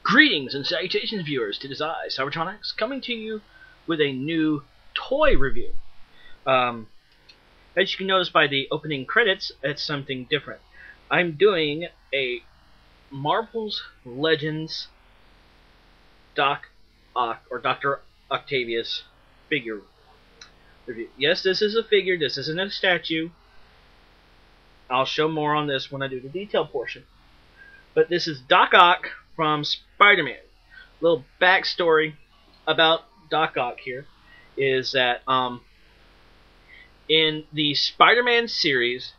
Greetings and salutations, viewers. It is I, Cybertronics, coming to you with a new toy review. As you can notice by the opening credits, it's something different. I'm doing a Marvel's Legends Dr.Ock or Dr. Octavius figure review. Yes, this is a figure. This isn't a statue. I'll show more on this when I do the detail portion. But this is Dr.Ock from Spider-Man. Little backstory about Dr.Ock here is that in the Spider-Man series,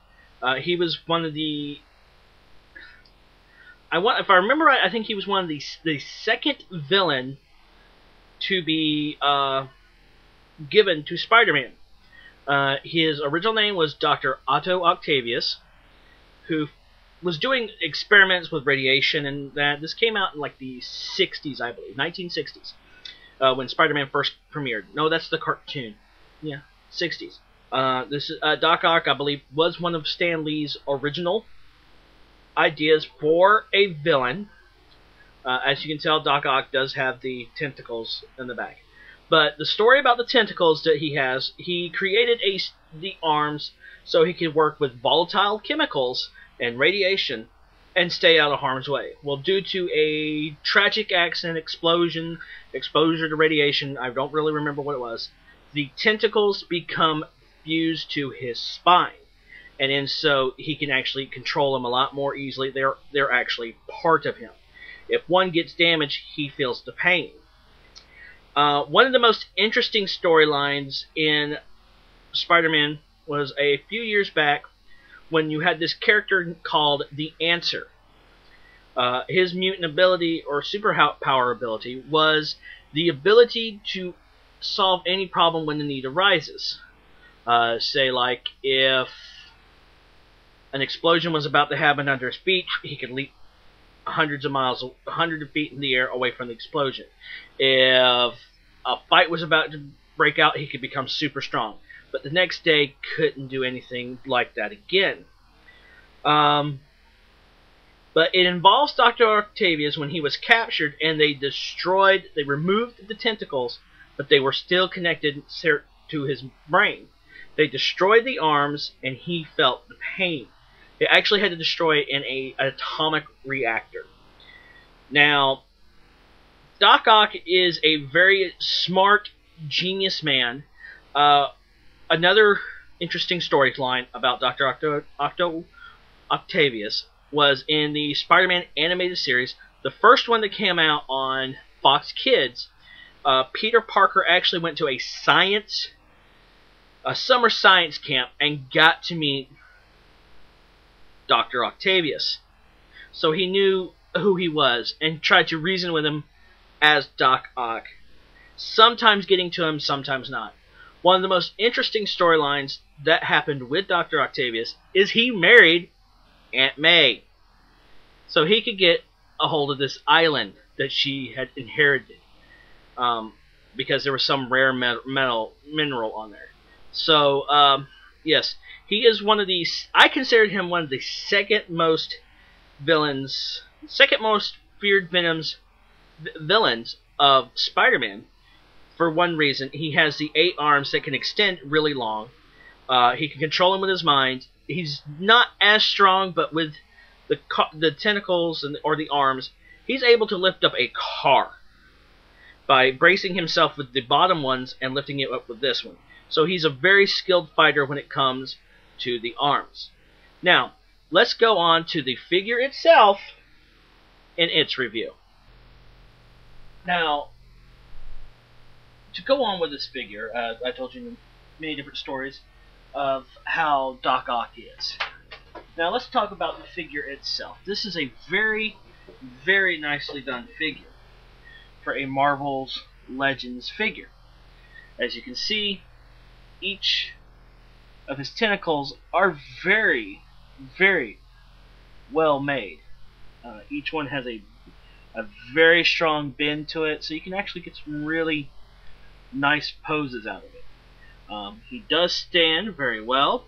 he was one of the if I remember right, I think he was one of the second villain to be given to Spider-Man. His original name was Dr. Otto Octavius, who was doing experiments with radiation, and that this came out in like the 60s, I believe, 1960s, when Spider-Man first premiered. No, that's the cartoon. Yeah, 60s. This is Dr.Ock, I believe, was one of Stan Lee's original ideas for a villain. As you can tell, Dr.Ock does have the tentacles in the back. But the story about the tentacles that he has, he created the arms so he could work with volatile chemicals and radiation and stay out of harm's way. Well, due to a tragic accident, exposure to radiation, I don't really remember what it was, the tentacles become fused to his spine. And then so he can actually control them a lot more easily. They're actually part of him. If one gets damaged, he feels the pain. One of the most interesting storylines in Spider-Man was a few years back when you had this character called the Answer. His mutant ability, or superpower ability, was the ability to solve any problem when the need arises. Say, like, if an explosion was about to happen under his feet, he could leap hundreds of feet in the air away from the explosion. If a fight was about to break out, he could become super strong. But the next day, couldn't do anything like that again. But it involves Dr. Octavius when he was captured, and they removed the tentacles, but they were still connected to his brain. They destroyed the arms, and he felt the pain. They actually had to destroy it in an atomic reactor. Now, Dr.Ock is a very smart, genius man. Another interesting storyline about Dr. Octavius was in the Spider-Man animated series, the first one that came out on Fox Kids. Peter Parker actually went to a summer science camp and got to meet Dr. Octavius. So he knew who he was and tried to reason with him as Dr.Ock. Sometimes getting to him, sometimes not. One of the most interesting storylines that happened with Dr. Octavius is he married Aunt May, so he could get a hold of this island that she had inherited, because there was some rare mineral on there. So, yes, he is one of these. I considered him one of the second most feared villains of Spider-Man. For one reason, he has the 8 arms that can extend really long. He can control them with his mind. He's not as strong, but with the tentacles or the arms, he's able to lift up a car by bracing himself with the bottom ones and lifting it up with this one. So he's a very skilled fighter when it comes to the arms. Now, let's go on to the figure itself in its review. Now, to go on with this figure, I told you many different stories of how Dr.Ock is. Now let's talk about the figure itself. This is a very, very nicely done figure for a Marvel's Legends figure. As you can see, each of his tentacles are very, very well made. Each one has a very strong bend to it, so you can actually get some really nice poses out of it. He does stand very well.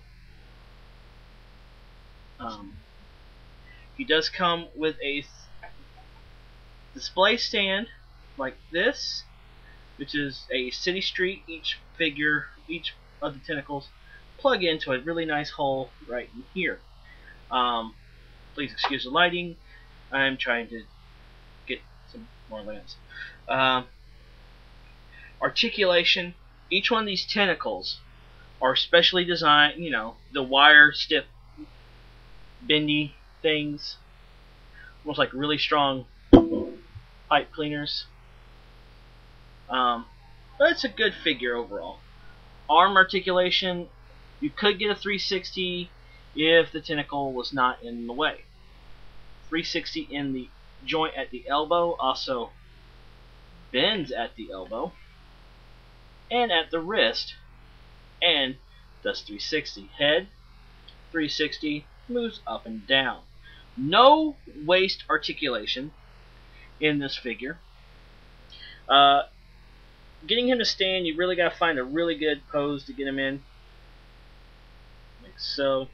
He does come with the display stand like this, which is a city street. Each figure, each of the tentacles, plug into a really nice hole right in here. Please excuse the lighting. I'm trying to get some more lamps. Articulation. Each one of these tentacles are specially designed. You know, the wire stiff, bendy things, almost like really strong pipe cleaners. But it's a good figure overall. Arm articulation. You could get a 360 if the tentacle was not in the way. 360 in the joint at the elbow, also bends at the elbow and at the wrist, and does 360. Head, 360, moves up and down. No waist articulation in this figure. Getting him to stand, you really got to find a really good pose to get him in. Like so.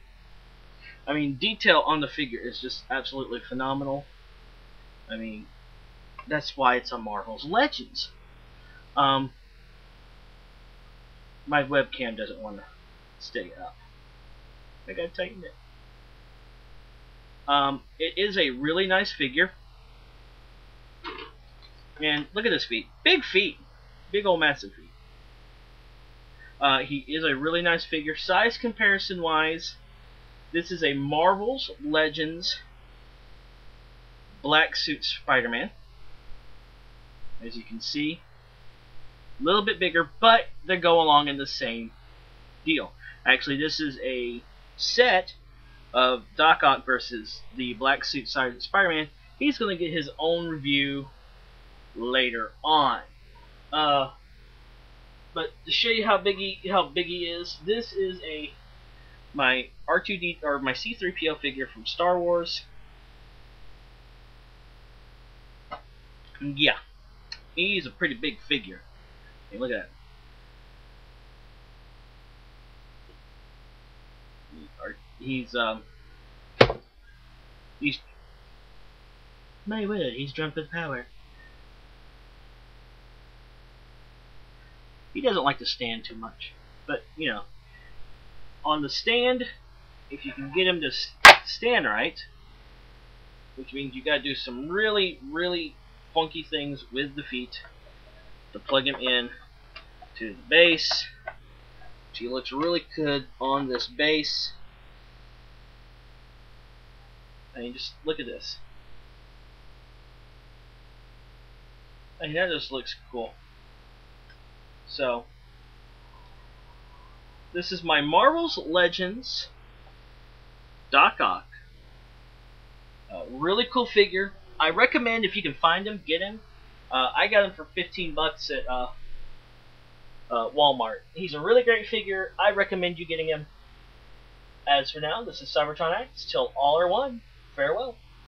I mean, detail on the figure is just absolutely phenomenal. I mean, that's why it's on Marvel's Legends. My webcam doesn't want to stay up. I gotta tighten it. It is a really nice figure. And look at his feet. Big feet. Big old massive feet. He is a really nice figure. Size comparison wise, this is a Marvel's Legends black suit Spider-Man. As you can see, a little bit bigger, but they go along in the same deal. Actually, this is a set of Dr.Ock versus the black suit Sergeant Spider-Man. He's going to get his own review later on. But to show you how big he is, this is my R2D or my C3PO figure from Star Wars. And yeah, he's a pretty big figure. Hey, look at that. He's my word, he's drunk with power. He doesn't like to stand too much, but you know, on the stand, if you can get him to stand right, which means you got to do some really, really funky things with the feet to plug him in to the base. He looks really good on this base. I mean, just look at this. I mean, that just looks cool. So, this is my Marvel's Legends Dr.Ock. Really cool figure. I recommend if you can find him, get him. I got him for 15 bucks at Walmart. He's a really great figure. I recommend you getting him. As for now, this is Cybertron X. Till all are one. Farewell.